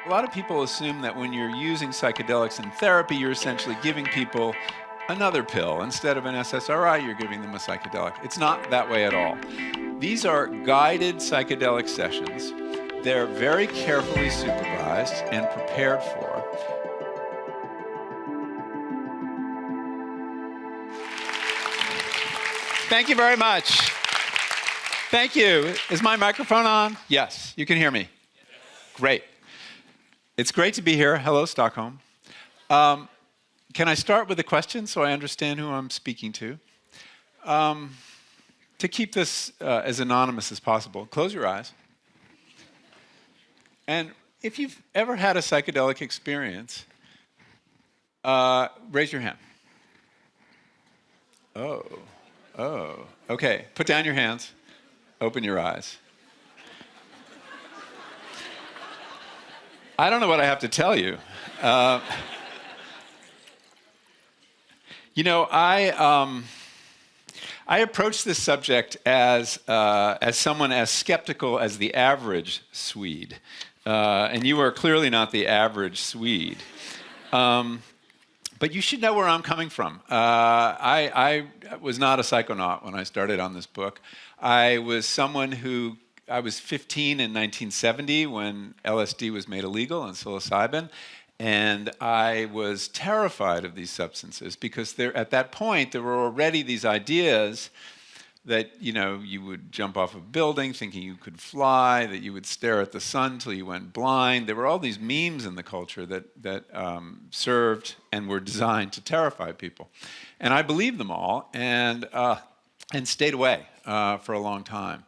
A lot of people assume that when you're using psychedelics in therapy, you're essentially giving people another pill. Instead of an SSRI, you're giving them a psychedelic. It's not that way at all. These are guided psychedelic sessions. They're very carefully supervised and prepared for. Thank you very much. Thank you. Is my microphone on? Yes, you can hear me. Great. It's great to be here. Hello, Stockholm. Can I start with a question so I understand who I'm speaking to? To keep this as anonymous as possible, close your eyes. And if you've ever had a psychedelic experience, raise your hand. Oh, okay. Put down your hands. Open your eyes. I don't know what I have to tell you. I approach this subject as someone as skeptical as the average Swede. And you are clearly not the average Swede. But you should know where I'm coming from. I was not a psychonaut when I started on this book. I was 15 in 1970 when LSD was made illegal and psilocybin. And I was terrified of these substances because at that point there were already these ideas that you would jump off a building thinking you could fly, that you would stare at the sun till you went blind. There were all these memes in the culture that served and were designed to terrify people, and I believed them all and stayed away for a long time.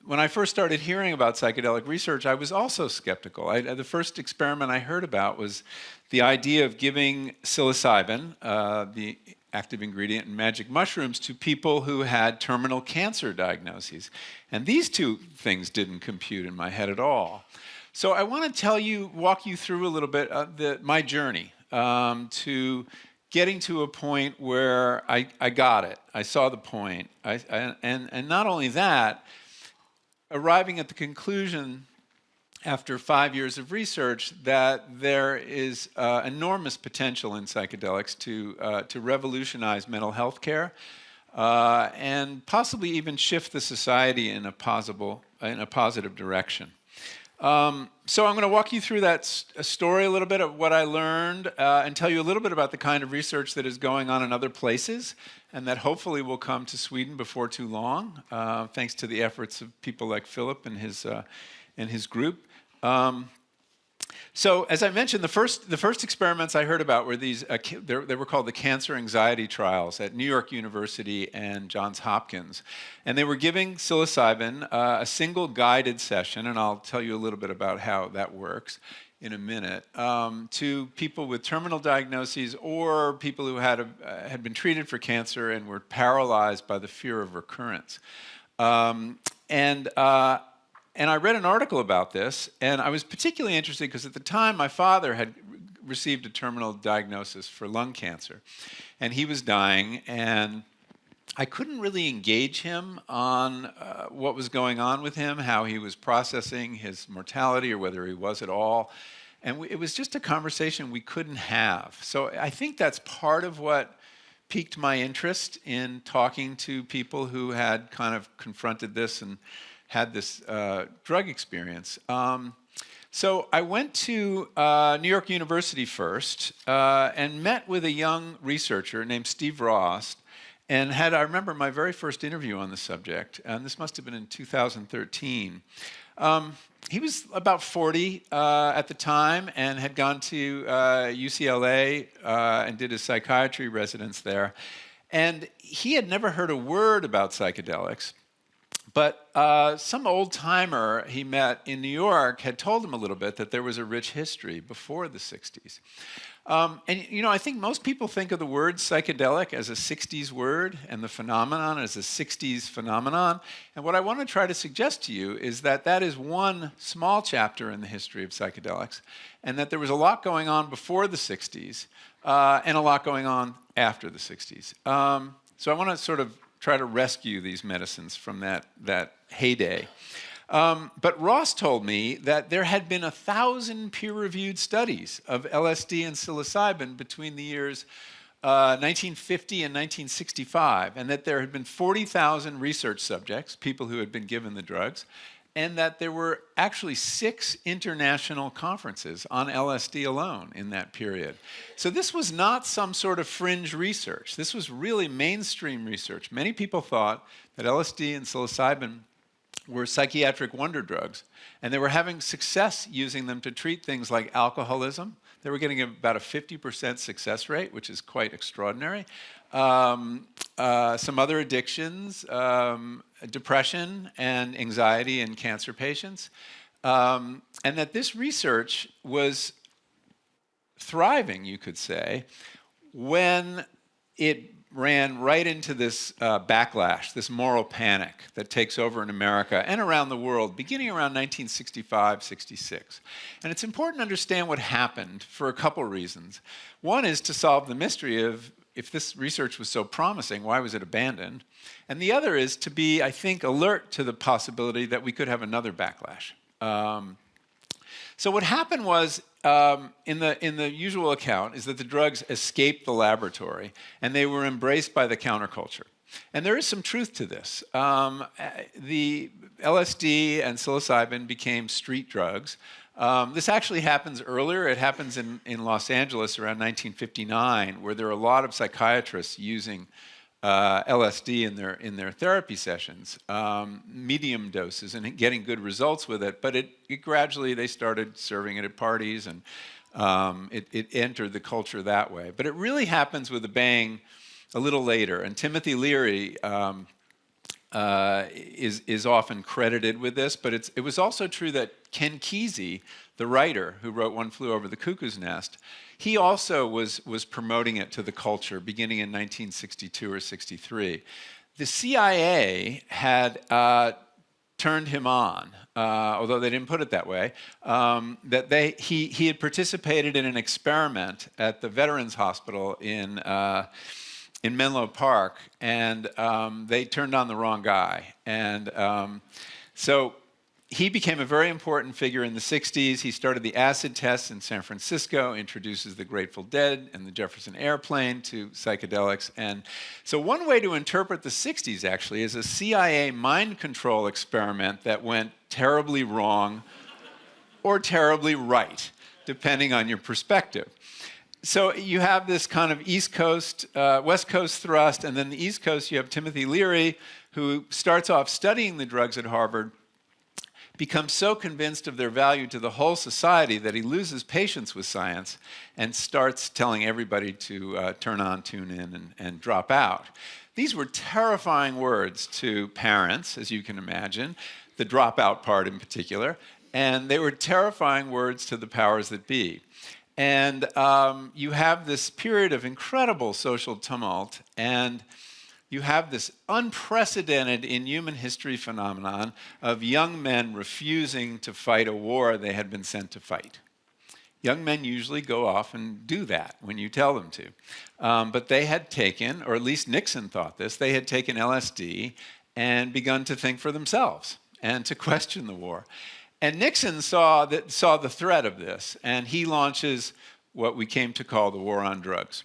When I first started hearing about psychedelic research, I was also skeptical. The first experiment I heard about was the idea of giving psilocybin, the active ingredient in magic mushrooms, to people who had terminal cancer diagnoses. And these two things didn't compute in my head at all. So I want to walk you through a little bit my journey to getting to a point where I got it. I saw the point. And not only that, arriving at the conclusion after 5 years of research that there is enormous potential in psychedelics to revolutionize mental health care and possibly even shift the society in a positive direction. So I'm going to walk you through that story a little bit of what I learned and tell you a little bit about the kind of research that is going on in other places and that hopefully will come to Sweden before too long, thanks to the efforts of people like Filip and his group. So as I mentioned, the first experiments I heard about were these, they were called the cancer anxiety trials at New York University and Johns Hopkins. And they were giving psilocybin a single guided session, and I'll tell you a little bit about how that works in a minute, to people with terminal diagnoses or people who had been treated for cancer and were paralyzed by the fear of recurrence. And I read an article about this, and I was particularly interested because at the time my father had received a terminal diagnosis for lung cancer, and he was dying, and I couldn't really engage him on what was going on with him, how he was processing his mortality or whether he was at all. And it was just a conversation we couldn't have. So I think that's part of what piqued my interest in talking to people who had kind of confronted this and had this drug experience. So I went to New York University first and met with a young researcher named Steve Ross, and I remember my very first interview on the subject, and this must have been in 2013. He was about 40 at the time and had gone to UCLA and did his psychiatry residence there. And he had never heard a word about psychedelics. But some old-timer he met in New York had told him a little bit that there was a rich history before the 60s. I think most people think of the word psychedelic as a 60s word and the phenomenon as a 60s phenomenon. And what I want to try to suggest to you is that is one small chapter in the history of psychedelics, and that there was a lot going on before the 60s and a lot going on after the 60s. So I want to sort of try to rescue these medicines from that heyday. But Ross told me that there had been 1,000 peer-reviewed studies of LSD and psilocybin between the years 1950 and 1965, and that there had been 40,000 research subjects, people who had been given the drugs, and that there were actually 6 international conferences on LSD alone in that period. So this was not some sort of fringe research. This was really mainstream research. Many people thought that LSD and psilocybin were psychiatric wonder drugs, and they were having success using them to treat things like alcoholism. They were getting about a 50% success rate, which is quite extraordinary. Some other addictions, depression and anxiety in cancer patients, and that this research was thriving, you could say, when it ran right into this backlash, this moral panic that takes over in America and around the world, beginning around 1965, 66. And it's important to understand what happened for a couple reasons. One is to solve the mystery of, if this research was so promising, why was it abandoned? And the other is to be, I think, alert to the possibility that we could have another backlash. So what happened was, in the usual account, is that the drugs escaped the laboratory and they were embraced by the counterculture. And there is some truth to this. The LSD and psilocybin became street drugs. This actually happens earlier. It happens in Los Angeles around 1959, where there are a lot of psychiatrists using LSD in their therapy sessions, medium doses, and getting good results with it. But it gradually, they started serving it at parties, and it entered the culture that way. But it really happens with a bang a little later. And Timothy Leary is often credited with this, but it was also true that Ken Kesey, the writer who wrote One Flew Over the Cuckoo's Nest, he also was promoting it to the culture beginning in 1962 or 63. The CIA had turned him on, although they didn't put it that way, that he had participated in an experiment at the Veterans Hospital in Menlo Park, and they turned on the wrong guy. And so he became a very important figure in the 60s. He started the acid tests in San Francisco, introduces the Grateful Dead and the Jefferson Airplane to psychedelics. And so one way to interpret the 60s, actually, is a CIA mind control experiment that went terribly wrong or terribly right, depending on your perspective. So you have this kind of East Coast, West Coast thrust, and then the East Coast, you have Timothy Leary, who starts off studying the drugs at Harvard, becomes so convinced of their value to the whole society that he loses patience with science and starts telling everybody to turn on, tune in, and drop out. These were terrifying words to parents, as you can imagine, the dropout part in particular, and they were terrifying words to the powers that be. And you have this period of incredible social tumult, and you have this unprecedented in human history phenomenon of young men refusing to fight a war they had been sent to fight. Young men usually go off and do that when you tell them to. But they had taken, or at least Nixon thought this, they had taken LSD and begun to think for themselves and to question the war. And Nixon saw the threat of this, and he launches what we came to call the war on drugs.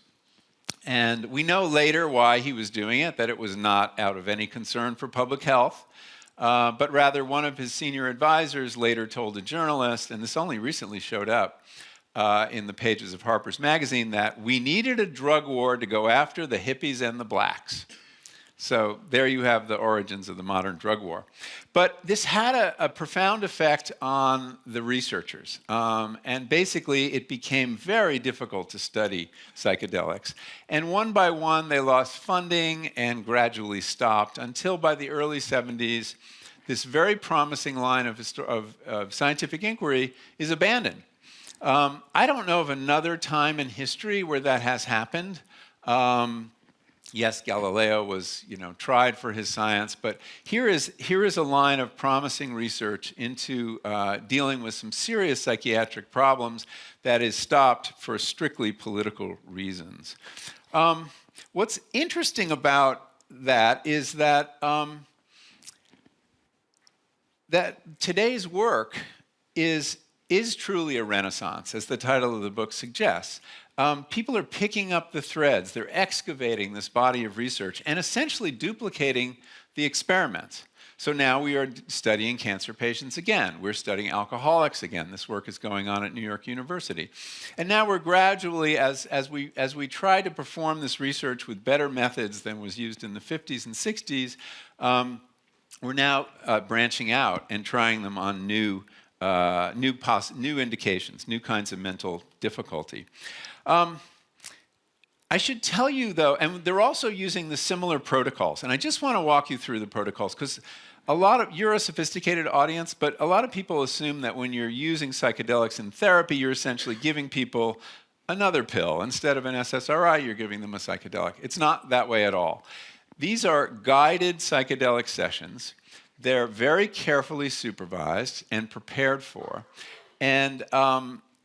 And we know later why he was doing it, that it was not out of any concern for public health, but rather one of his senior advisors later told a journalist, and this only recently showed up in the pages of Harper's Magazine, that we needed a drug war to go after the hippies and the blacks. So there you have the origins of the modern drug war. But this had a profound effect on the researchers. And basically, it became very difficult to study psychedelics. And one by one, they lost funding and gradually stopped until by the early 70s, this very promising line of scientific inquiry is abandoned. I don't know of another time in history where that has happened. Yes, Galileo was, tried for his science, but here is a line of promising research into dealing with some serious psychiatric problems that is stopped for strictly political reasons. What's interesting about that is that that today's work is truly a renaissance, as the title of the book suggests. People are picking up the threads. They're excavating this body of research and essentially duplicating the experiments. So now we are studying cancer patients again. We're studying alcoholics again. This work is going on at New York University. And now we're gradually, as we try to perform this research with better methods than was used in the 50s and 60s, we're now branching out and trying them on new indications, new kinds of mental difficulty. I should tell you, though, and they're also using the similar protocols, and I just want to walk you through the protocols, because you're a sophisticated audience, but a lot of people assume that when you're using psychedelics in therapy, you're essentially giving people another pill. Instead of an SSRI, you're giving them a psychedelic. It's not that way at all. These are guided psychedelic sessions. They're very carefully supervised and prepared for, and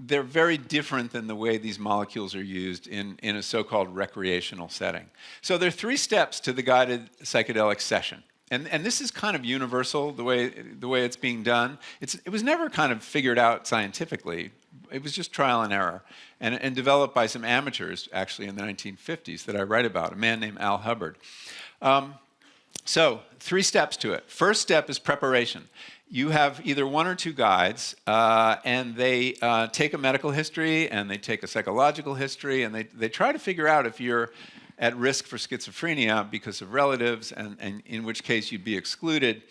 they're very different than the way these molecules are used in a so-called recreational setting. So there are 3 steps to the guided psychedelic session. And this is kind of universal, the way it's being done. It was never kind of figured out scientifically. It was just trial and error, and developed by some amateurs, actually, in the 1950s that I write about, a man named Al Hubbard. So 3 steps to it. First step is preparation. You have either 1 or 2 guides, and they take a medical history, and they take a psychological history, and they try to figure out if you're at risk for schizophrenia because of relatives, and in which case you'd be excluded.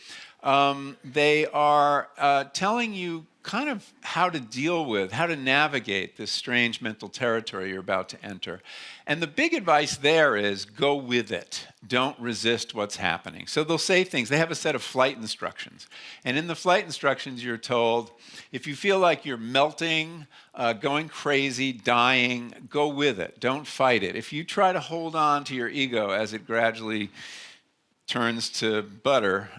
They are telling you kind of how to deal with, how to navigate this strange mental territory you're about to enter. And the big advice there is go with it. Don't resist what's happening. So they'll say things. They have a set of flight instructions. And in the flight instructions, you're told, if you feel like you're melting, going crazy, dying, go with it. Don't fight it. If you try to hold on to your ego as it gradually turns to butter,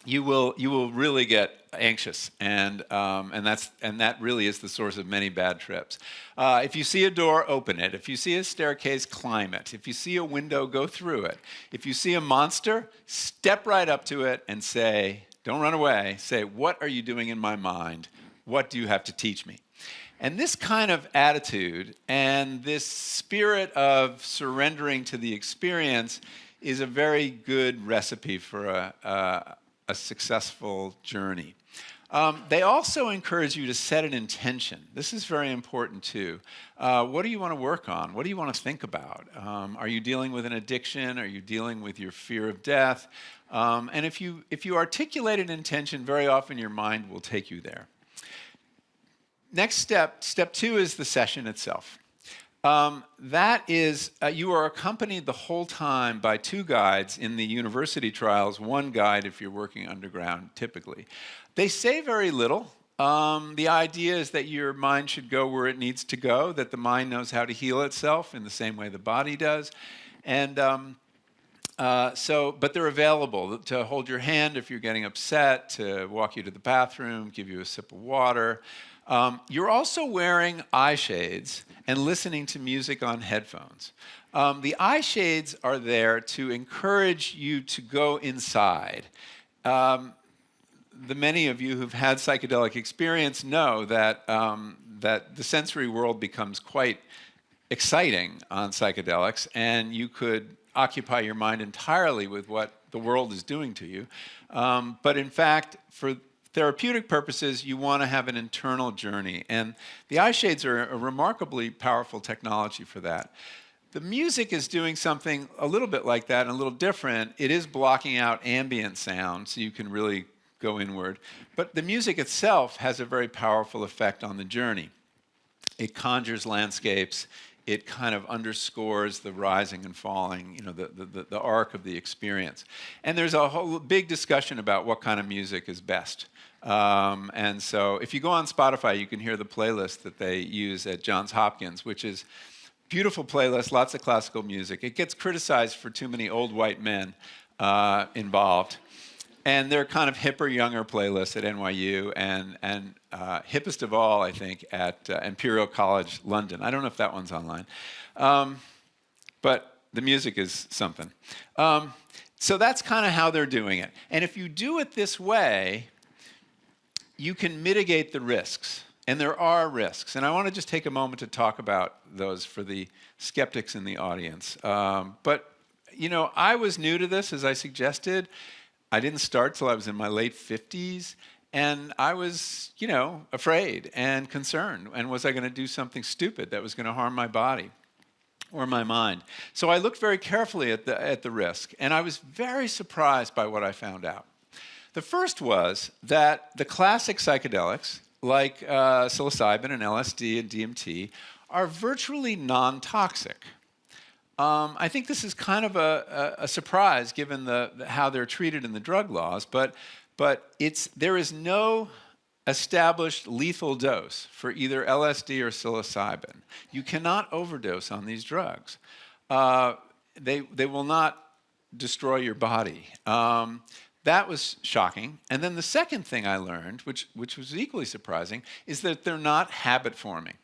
you will really get anxious, and that really is the source of many bad trips. If you see a door, open it. If you see a staircase, climb it. If you see a window, go through it. If you see a monster, step right up to it and say, don't run away, say, what are you doing in my mind? What do you have to teach me? And this kind of attitude and this spirit of surrendering to the experience is a very good recipe for a successful journey. They also encourage you to set an intention. This is very important too. What do you want to work on? What do you want to think about? Are you dealing with an addiction? Are you dealing with your fear of death? And if you articulate an intention, very often your mind will take you there. Next step 2 is the session itself. That is, you are accompanied the whole time by 2 guides in the university trials, 1 guide if you're working underground, typically. They say very little. The idea is that your mind should go where it needs to go, that the mind knows how to heal itself in the same way the body does. And but they're available to hold your hand if you're getting upset, to walk you to the bathroom, give you a sip of water. You're also wearing eye shades and listening to music on headphones. The eye shades are there to encourage you to go inside. The many of you who've had psychedelic experience know that the sensory world becomes quite exciting on psychedelics, and you could occupy your mind entirely with what the world is doing to you. But in fact, for therapeutic purposes, you want to have an internal journey. And the eye shades are a remarkably powerful technology for that. The music is doing something a little bit like that and a little different. It is blocking out ambient sound, so you can really go inward. But the music itself has a very powerful effect on the journey. It conjures landscapes. It kind of underscores the rising and falling, the arc of the experience. And there's a whole big discussion about what kind of music is best. And so if you go on Spotify, you can hear the playlist that they use at Johns Hopkins, which is beautiful playlist, lots of classical music. It gets criticized for too many old white men involved. And they're kind of hipper, younger playlists at NYU, and hippest of all, I think, at Imperial College London. I don't know if that one's online. But the music is something. So that's kind of how they're doing it. And if you do it this way, you can mitigate the risks. And there are risks. And I want to just take a moment to talk about those for the skeptics in the audience. But, you know, I was new to this, as I suggested. I didn't start till I was in my late 50s. And I was, you know, afraid and concerned. And was I going to do something stupid that was going to harm my body or my mind? So I looked very carefully at the risk. And I was very surprised by what I found out. The first was that the classic psychedelics, like psilocybin and LSD and DMT, are virtually non-toxic. I think this is kind of a surprise given how they're treated in the drug laws, but there is no established lethal dose for either LSD or psilocybin. You cannot overdose on these drugs. They will not destroy your body. That was shocking. And then the second thing I learned, which was equally surprising, is that they're not habit-forming.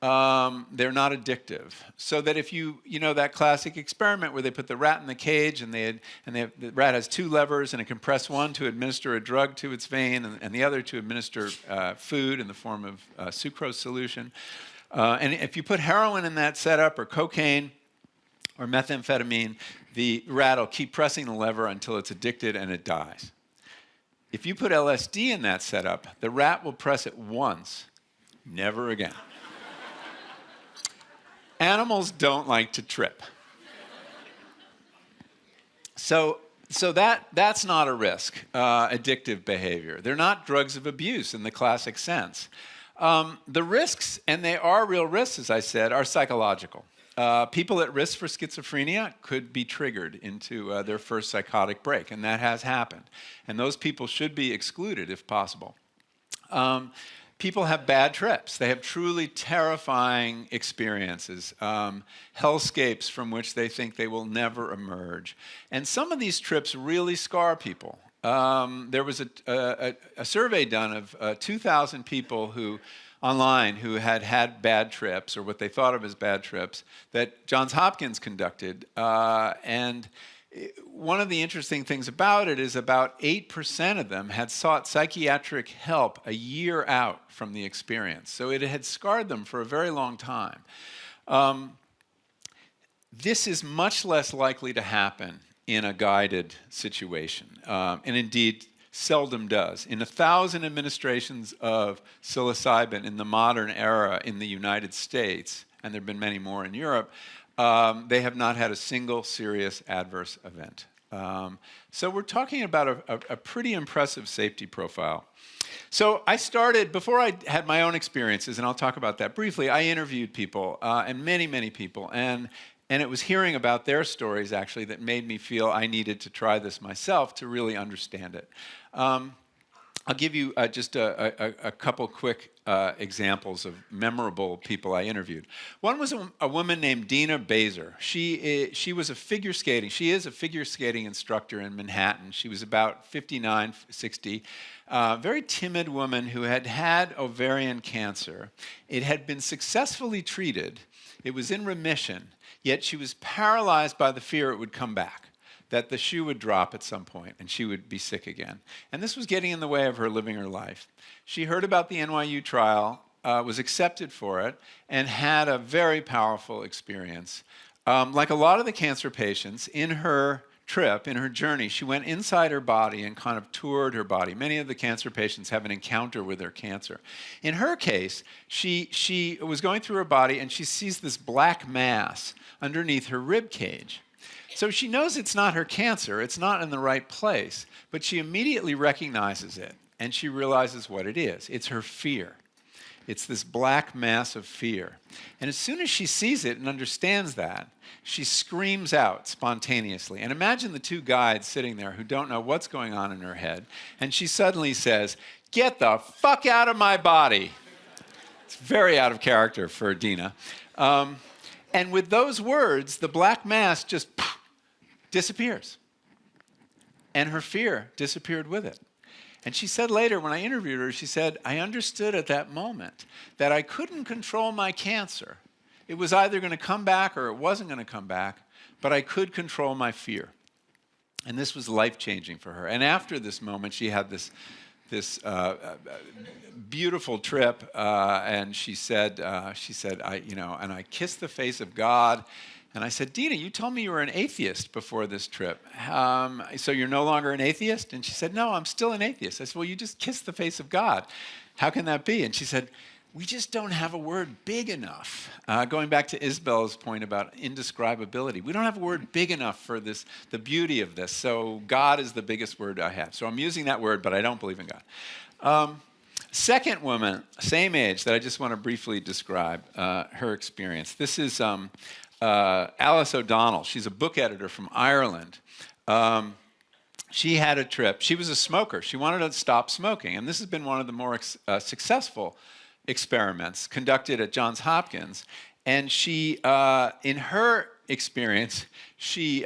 They're not addictive. So that if you know that classic experiment where they put the rat in the cage and the rat has two levers and it can press one to administer a drug to its vein and the other to administer food in the form of sucrose solution. And if you put heroin in that setup or cocaine or methamphetamine, the rat will keep pressing the lever until it's addicted and it dies. If you put LSD in that setup, the rat will press it once, never again. Animals don't like to trip. So that's not a risk, addictive behavior. They're not drugs of abuse in the classic sense. The risks, and they are real risks, as I said, are psychological. People at risk for schizophrenia could be triggered into their first psychotic break, and that has happened. And those people should be excluded if possible. People have bad trips. They have truly terrifying experiences, hellscapes from which they think they will never emerge. And some of these trips really scar people. There was a survey done of 2,000 people online who had bad trips, or what they thought of as bad trips, that Johns Hopkins conducted. And one of the interesting things about it is about 8% of them had sought psychiatric help a year out from the experience. So it had scarred them for a very long time. This is much less likely to happen in a guided situation, and indeed seldom does. In 1,000 administrations of psilocybin in the modern era in the United States, and there have been many more in Europe, they have not had a single serious adverse event. So we're talking about a pretty impressive safety profile. So I started, before I had my own experiences, and I'll talk about that briefly, I interviewed people, and many, many people, and it was hearing about their stories, actually, that made me feel I needed to try this myself to really understand it. I'll give you just a couple quick examples of memorable people I interviewed. One was a woman named Dina Baser. She was a figure skating. She is a figure skating instructor in Manhattan. She was about 59, 60. Very timid woman who had had ovarian cancer. It had been successfully treated. It was in remission, yet she was paralyzed by the fear it would come back, that the shoe would drop at some point and she would be sick again. And this was getting in the way of her living her life. She heard about the NYU trial, was accepted for it, and had a very powerful experience. Like a lot of the cancer patients, in her trip, in her journey, she went inside her body and kind of toured her body. Many of the cancer patients have an encounter with their cancer. In her case, she was going through her body and she sees this black mass underneath her rib cage. So she knows it's not her cancer, it's not in the right place, but she immediately recognizes it and she realizes what it is. It's her fear. It's this black mass of fear. And as soon as she sees it and understands that, she screams out spontaneously. And imagine the two guides sitting there who don't know what's going on in her head. And she suddenly says, "Get the fuck out of my body." It's very out of character for Dina. And with those words, the black mass just disappears. And her fear disappeared with it. And she said later, when I interviewed her, she said, "I understood at that moment that I couldn't control my cancer. It was either going to come back or it wasn't going to come back, but I could control my fear." And this was life-changing for her. And after this moment, she had this beautiful trip, and she said, and I kissed the face of God, and I said, Dina, you told me you were an atheist before this trip. So you're no longer an atheist? And she said, no, I'm still an atheist. I said, well, you just kissed the face of God. How can that be? And she said, we just don't have a word big enough. Going back to Isabelle's point about indescribability, we don't have a word big enough for this, the beauty of this. So God is the biggest word I have. So I'm using that word, but I don't believe in God. Second woman, same age, that I just want to briefly describe her experience. This is Alice O'Donnell. She's a book editor from Ireland. She had a trip. She was a smoker. She wanted to stop smoking. And this has been one of the more successful experiments conducted at Johns Hopkins. And she, in her experience, she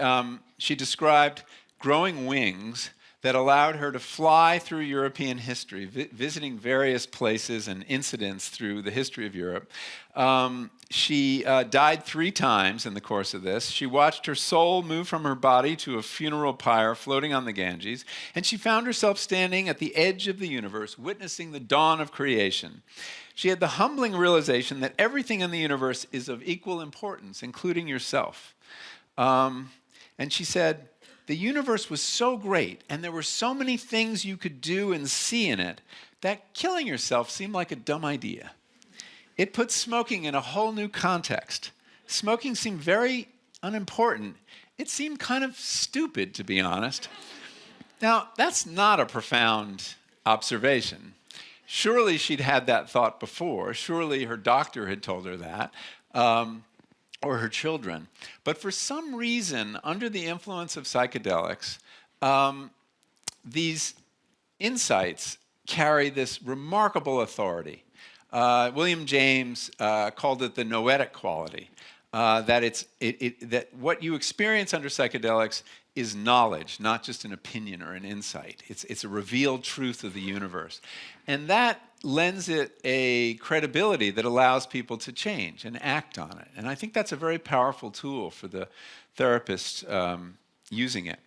described growing wings that allowed her to fly through European history, visiting various places and incidents through the history of Europe. She died 3 times in the course of this. She watched her soul move from her body to a funeral pyre floating on the Ganges, and she found herself standing at the edge of the universe, witnessing the dawn of creation. She had the humbling realization that everything in the universe is of equal importance, including yourself. And she said, the universe was so great, and there were so many things you could do and see in it, that killing yourself seemed like a dumb idea. It put smoking in a whole new context. Smoking seemed very unimportant. It seemed kind of stupid, to be honest. Now, that's not a profound observation. Surely she'd had that thought before. Surely her doctor had told her that. Or her children. But for some reason, under the influence of psychedelics, these insights carry this remarkable authority. William James called it the noetic quality, that what you experience under psychedelics is knowledge, not just an opinion or an insight. It's a revealed truth of the universe. And that lends it a credibility that allows people to change and act on it. And I think that's a very powerful tool for the therapist using it.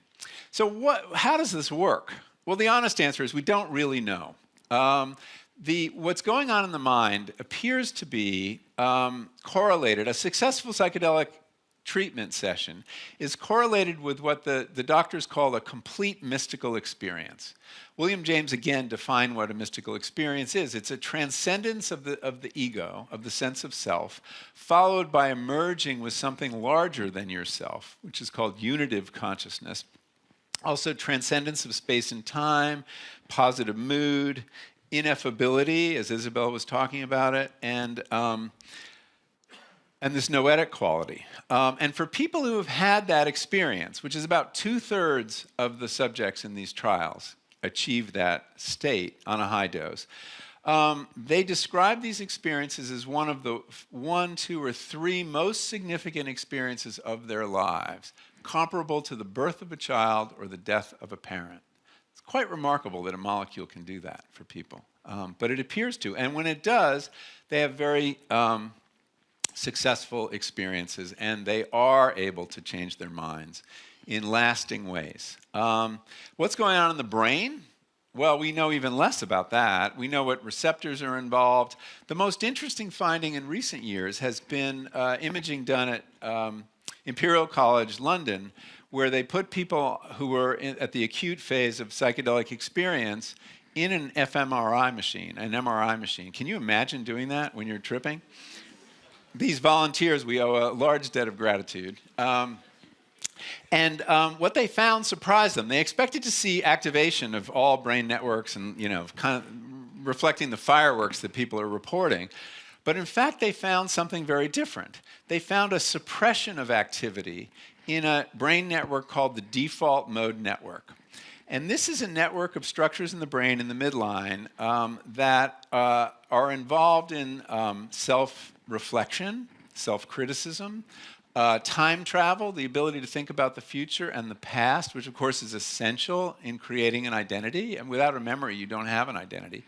So how does this work? Well, the honest answer is we don't really know. What's going on in the mind appears to be correlated. A successful psychedelic treatment session is correlated with what the doctors call a complete mystical experience. William James, again, defined what a mystical experience is. It's a transcendence of the ego, of the sense of self, followed by emerging with something larger than yourself, which is called unitive consciousness. Also, transcendence of space and time, positive mood, ineffability, as Isabelle was talking about it, and this noetic quality. And for people who have had that experience, which is about 2/3 of the subjects in these trials achieve that state on a high dose, they describe these experiences as one of the 1, 2, or 3 most significant experiences of their lives, comparable to the birth of a child or the death of a parent. It's quite remarkable that a molecule can do that for people, but it appears to. And when it does, they have very successful experiences, and they are able to change their minds in lasting ways. What's going on in the brain? Well, we know even less about that. We know what receptors are involved. The most interesting finding in recent years has been imaging done at Imperial College London, where they put people who were at the acute phase of psychedelic experience in an fMRI machine, an MRI machine. Can you imagine doing that when you're tripping? These volunteers, we owe a large debt of gratitude. What they found surprised them. They expected to see activation of all brain networks and, kind of reflecting the fireworks that people are reporting. But in fact, they found something very different. They found a suppression of activity in a brain network called the default mode network. And this is a network of structures in the brain in the midline that are involved in self-reflection, self-criticism, time travel, the ability to think about the future and the past, which of course is essential in creating an identity. And without a memory, you don't have an identity.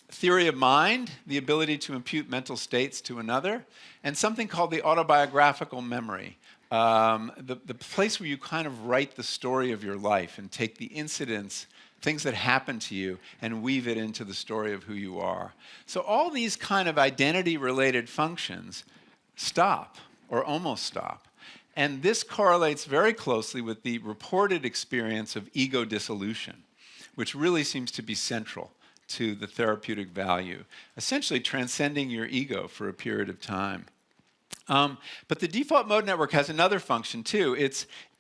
Theory of mind, the ability to impute mental states to another, and something called the autobiographical memory. the place where you kind of write the story of your life and take the incidents, things that happen to you, and weave it into the story of who you are. So all these kind of identity-related functions stop, or almost stop. And this correlates very closely with the reported experience of ego dissolution, which really seems to be central to the therapeutic value, essentially transcending your ego for a period of time. But the default mode network has another function too.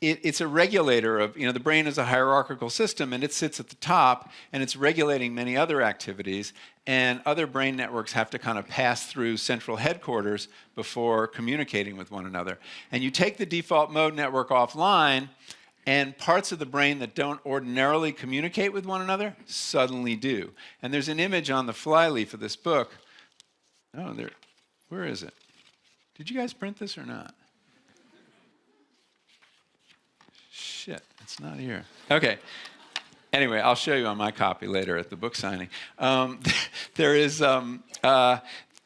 It's a regulator of, the brain is a hierarchical system, and it sits at the top, and it's regulating many other activities, and other brain networks have to kind of pass through central headquarters before communicating with one another. And you take the default mode network offline, and parts of the brain that don't ordinarily communicate with one another suddenly do. And there's an image on the flyleaf of this book. Oh, where is it? Did you guys print this or not? Shit, it's not here. Okay. Anyway, I'll show you on my copy later at the book signing. There is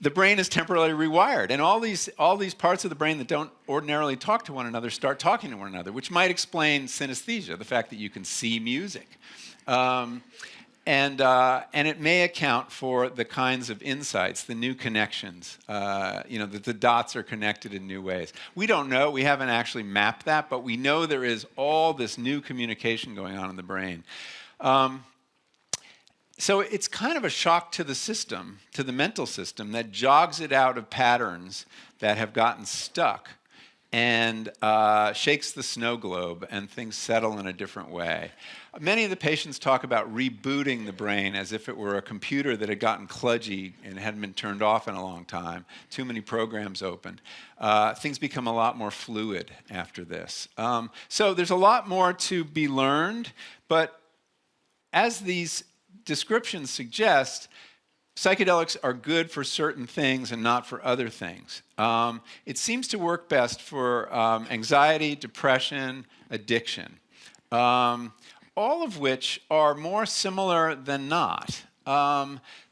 the brain is temporarily rewired, and all these parts of the brain that don't ordinarily talk to one another start talking to one another, which might explain synesthesia, the fact that you can see music. And it may account for the kinds of insights, the new connections, that the dots are connected in new ways. We don't know. We haven't actually mapped that, but we know there is all this new communication going on in the brain. So it's kind of a shock to the system, to the mental system, that jogs it out of patterns that have gotten stuck and shakes the snow globe, and things settle in a different way. Many of the patients talk about rebooting the brain as if it were a computer that had gotten kludgy and hadn't been turned off in a long time, too many programs opened. Things become a lot more fluid after this. So there's a lot more to be learned, but as these descriptions suggest, psychedelics are good for certain things and not for other things. It seems to work best for anxiety, depression, addiction, all of which are more similar than not.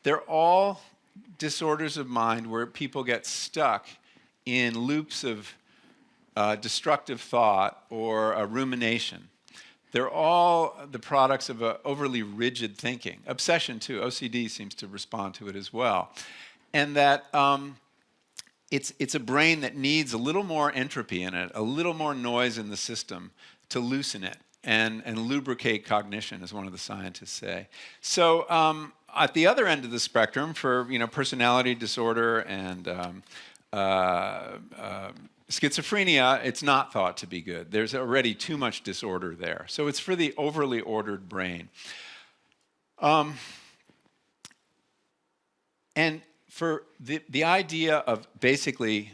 They're all disorders of mind where people get stuck in loops of destructive thought or rumination. They're all the products of overly rigid thinking. Obsession, too. OCD seems to respond to it as well. And that it's a brain that needs a little more entropy in it, a little more noise in the system to loosen it and lubricate cognition, as one of the scientists say. So at the other end of the spectrum, for personality disorder and schizophrenia, it's not thought to be good. There's already too much disorder there. So it's for the overly ordered brain. And for the idea of basically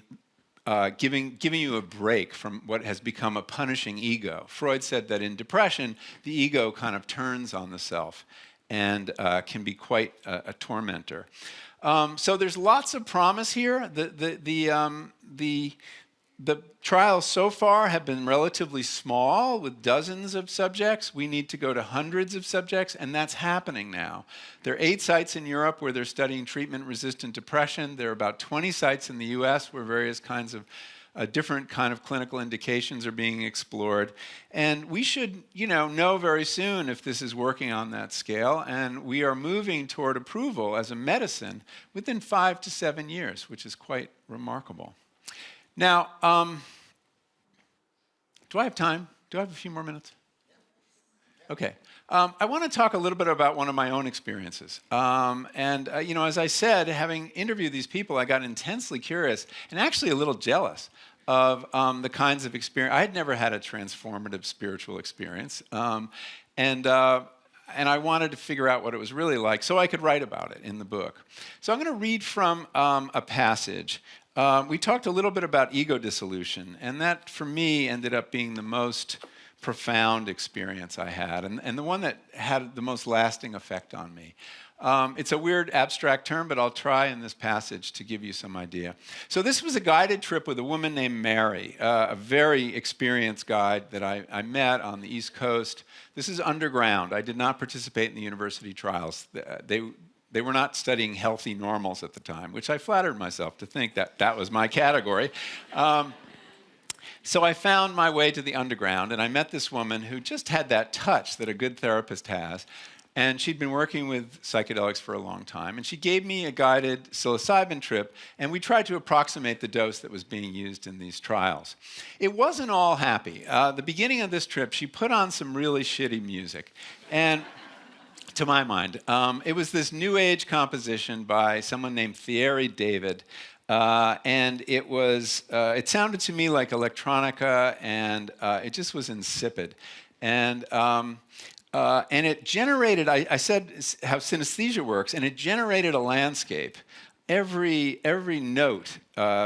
giving you a break from what has become a punishing ego. Freud said that in depression, the ego kind of turns on the self and can be quite a tormentor. So there's lots of promise here. The trials so far have been relatively small, with dozens of subjects. We need to go to hundreds of subjects, and that's happening now. There are 8 sites in Europe where they're studying treatment-resistant depression. There are about 20 sites in the US where various kinds of different kind of clinical indications are being explored. And we should, know very soon if this is working on that scale, and we are moving toward approval as a medicine within 5 to 7 years, which is quite remarkable. Now, do I have time? Do I have a few more minutes? Okay. I want to talk a little bit about one of my own experiences. As I said, having interviewed these people, I got intensely curious and actually a little jealous of the kinds of experience. I had never had a transformative spiritual experience. And I wanted to figure out what it was really like so I could write about it in the book. So I'm going to read from a passage. We talked a little bit about ego dissolution, and that, for me, ended up being the most profound experience I had, and the one that had the most lasting effect on me. It's a weird abstract term, but I'll try in this passage to give you some idea. So this was a guided trip with a woman named Mary, a very experienced guide that I met on the East Coast. This is underground. I did not participate in the university trials. They were not studying healthy normals at the time, which I flattered myself to think that that was my category. So I found my way to the underground, and I met this woman who just had that touch that a good therapist has. And she'd been working with psychedelics for a long time. And she gave me a guided psilocybin trip, and we tried to approximate the dose that was being used in these trials. It wasn't all happy. The beginning of this trip, she put on some really shitty music. And to my mind, it was this new age composition by someone named Thierry David. And it sounded to me like electronica, and it just was insipid. And it generated, I said how synesthesia works, and it generated a landscape. Every note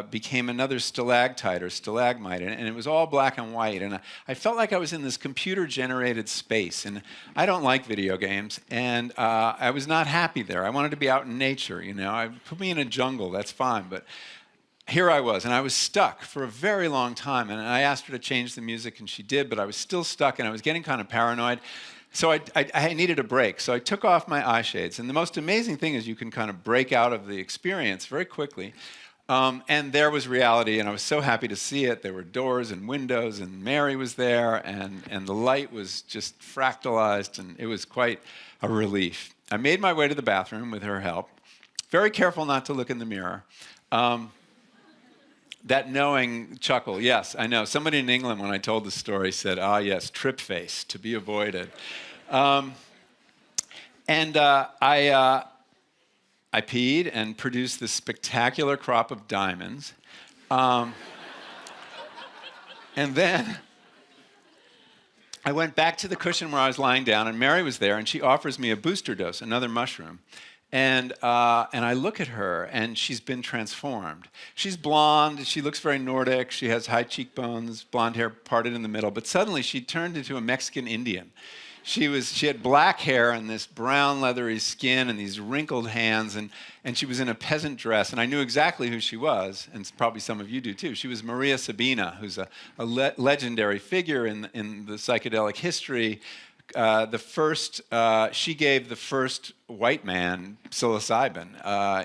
became another stalactite or stalagmite, and it was all black and white. And I felt like I was in this computer-generated space. And I don't like video games, and I was not happy there. I wanted to be out in nature, Put me in a jungle, that's fine. But here I was, and I was stuck for a very long time. And I asked her to change the music, and she did, but I was still stuck, and I was getting kind of paranoid. So I needed a break. So I took off my eye shades. And the most amazing thing is you can kind of break out of the experience very quickly. And there was reality, and I was so happy to see it. There were doors and windows, and Mary was there, and the light was just fractalized, and it was quite a relief. I made my way to the bathroom with her help. Very careful not to look in the mirror. That knowing chuckle, yes, I know. Somebody in England, when I told the story, said, yes, trip face, to be avoided. I peed and produced this spectacular crop of diamonds. And then I went back to the cushion where I was lying down, and Mary was there, and she offers me a booster dose, another mushroom. And I look at her, and she's been transformed. She's blonde. She looks very Nordic. She has high cheekbones, blonde hair parted in the middle. But suddenly, she turned into a Mexican Indian. She had black hair and this brown, leathery skin and these wrinkled hands, and she was in a peasant dress. And I knew exactly who she was, and probably some of you do too. She was Maria Sabina, who's a legendary figure in the psychedelic history. She gave the first white man psilocybin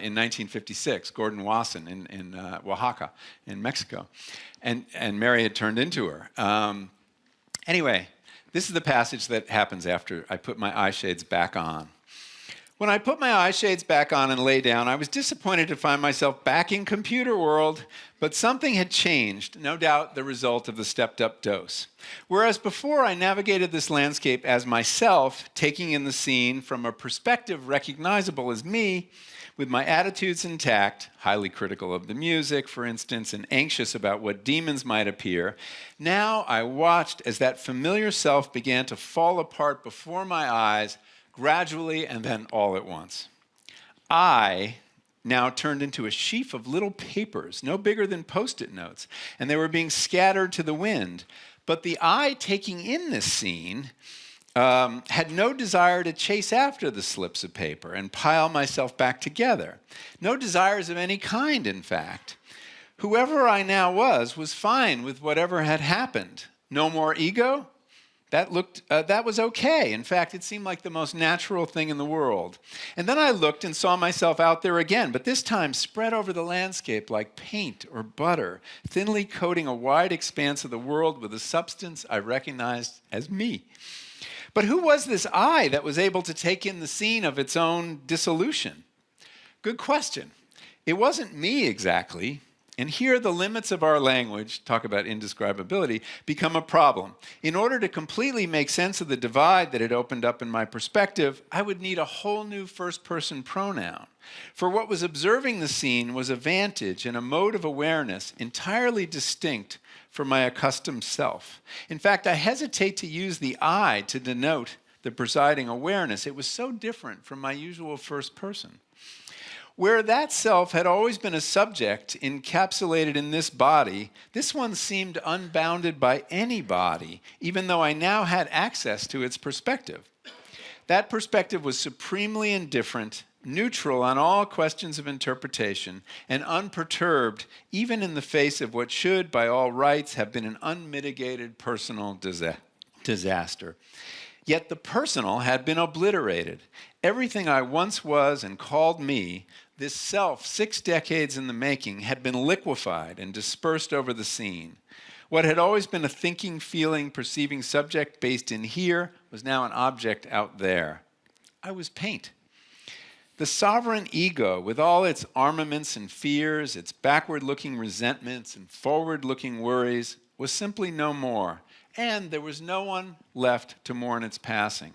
in 1956, Gordon Wasson in Oaxaca, in Mexico. And Mary had turned into her. Anyway, this is the passage that happens after I put my eye shades back on. When I put my eye shades back on and lay down, I was disappointed to find myself back in computer world, but something had changed, no doubt the result of the stepped-up dose. Whereas before I navigated this landscape as myself, taking in the scene from a perspective recognizable as me, with my attitudes intact, highly critical of the music, for instance, and anxious about what demons might appear, now I watched as that familiar self began to fall apart before my eyes, gradually and then all at once. I now turned into a sheaf of little papers, no bigger than Post-it notes, and they were being scattered to the wind. But the I taking in this scene had no desire to chase after the slips of paper and pile myself back together. No desires of any kind, in fact. Whoever I now was fine with whatever had happened. No more ego? That was okay. In fact, it seemed like the most natural thing in the world. And then I looked and saw myself out there again, but this time spread over the landscape like paint or butter, thinly coating a wide expanse of the world with a substance I recognized as me. But who was this I that was able to take in the scene of its own dissolution? Good question. It wasn't me exactly. And here the limits of our language, talk about indescribability, become a problem. In order to completely make sense of the divide that had opened up in my perspective, I would need a whole new first-person pronoun. For what was observing the scene was a vantage and a mode of awareness entirely distinct from my accustomed self. In fact, I hesitate to use the I to denote the presiding awareness. It was so different from my usual first person. Where that self had always been a subject encapsulated in this body, this one seemed unbounded by any body, even though I now had access to its perspective. That perspective was supremely indifferent, neutral on all questions of interpretation, and unperturbed even in the face of what should, by all rights, have been an unmitigated personal disaster. Yet the personal had been obliterated. Everything I once was and called me, this self, 6 decades in the making, had been liquefied and dispersed over the scene. What had always been a thinking, feeling, perceiving subject based in here was now an object out there. I was paint. The sovereign ego, with all its armaments and fears, its backward-looking resentments and forward-looking worries, was simply no more, and there was no one left to mourn its passing.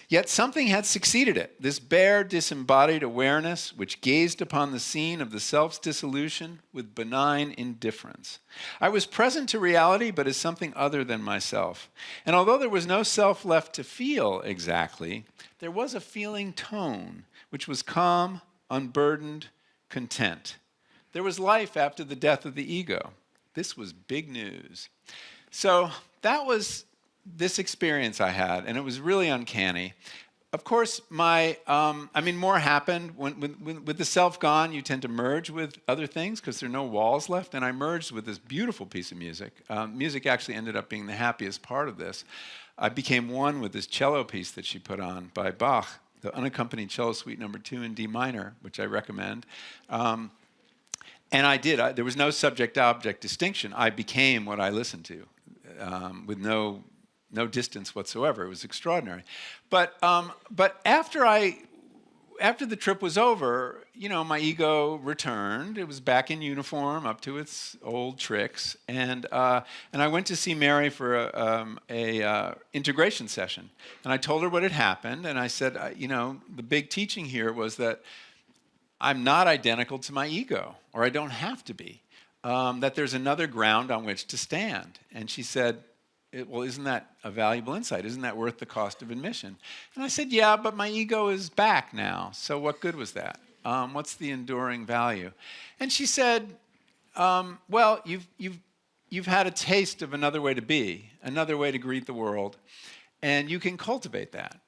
Yet something had succeeded it, this bare, disembodied awareness which gazed upon the scene of the self's dissolution with benign indifference. I was present to reality, but as something other than myself. And although there was no self left to feel exactly, there was a feeling tone, which was calm, unburdened, content. There was life after the death of the ego. This was big news. So that was this experience I had, and it was really uncanny. Of course, more happened. With the self gone, you tend to merge with other things because there are no walls left, and I merged with this beautiful piece of music. Music actually ended up being the happiest part of this. I became one with this cello piece that she put on by Bach, the unaccompanied cello suite number 2 in D minor, which I recommend. And I did. There was no subject-object distinction. I became what I listened to with no distance whatsoever. It was extraordinary. But after the trip was over, my ego returned. It was back in uniform, up to its old tricks, and I went to see Mary for a integration session. And I told her what had happened, and I said, the big teaching here was that I'm not identical to my ego, or I don't have to be. That there's another ground on which to stand. And she said, well, isn't that a valuable insight? Isn't that worth the cost of admission? And I said, yeah, but my ego is back now. So what good was that? What's the enduring value? And she said, well, you've had a taste of another way to be, another way to greet the world, and you can cultivate that.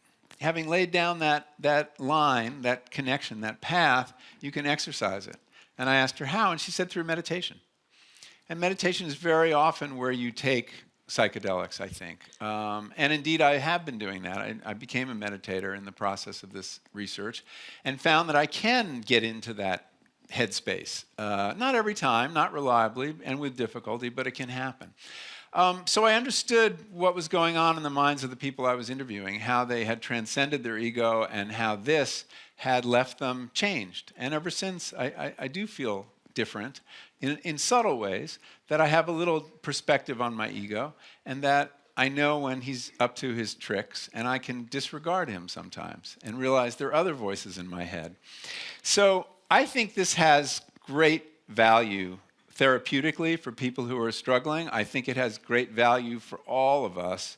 Having laid down that line, that connection, that path, you can exercise it. And I asked her how, and she said through meditation. And meditation is very often where you take psychedelics, I think. And indeed, I have been doing that. I became a meditator in the process of this research and found that I can get into that headspace. Not every time, not reliably, and with difficulty, but it can happen. So I understood what was going on in the minds of the people I was interviewing, how they had transcended their ego and how this had left them changed. And ever since, I do feel different in subtle ways, that I have a little perspective on my ego, and that I know when he's up to his tricks, and I can disregard him sometimes and realize there are other voices in my head. So I think this has great value therapeutically for people who are struggling. I think it has great value for all of us.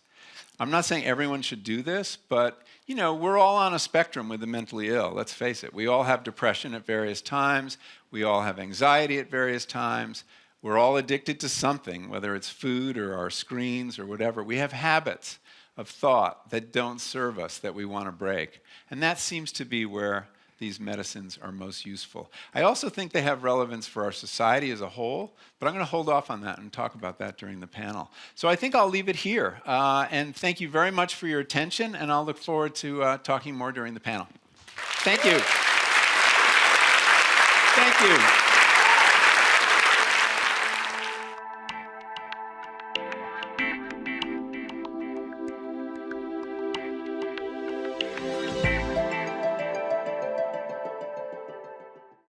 I'm not saying everyone should do this, but we're all on a spectrum with the mentally ill. Let's face it. We all have depression at various times. We all have anxiety at various times. We're all addicted to something, whether it's food or our screens or whatever. We have habits of thought that don't serve us, that we want to break. And that seems to be where these medicines are most useful. I also think they have relevance for our society as a whole, but I'm going to hold off on that and talk about that during the panel. So I think I'll leave it here. And thank you very much for your attention, and I'll look forward to talking more during the panel. Thank you. Thank you.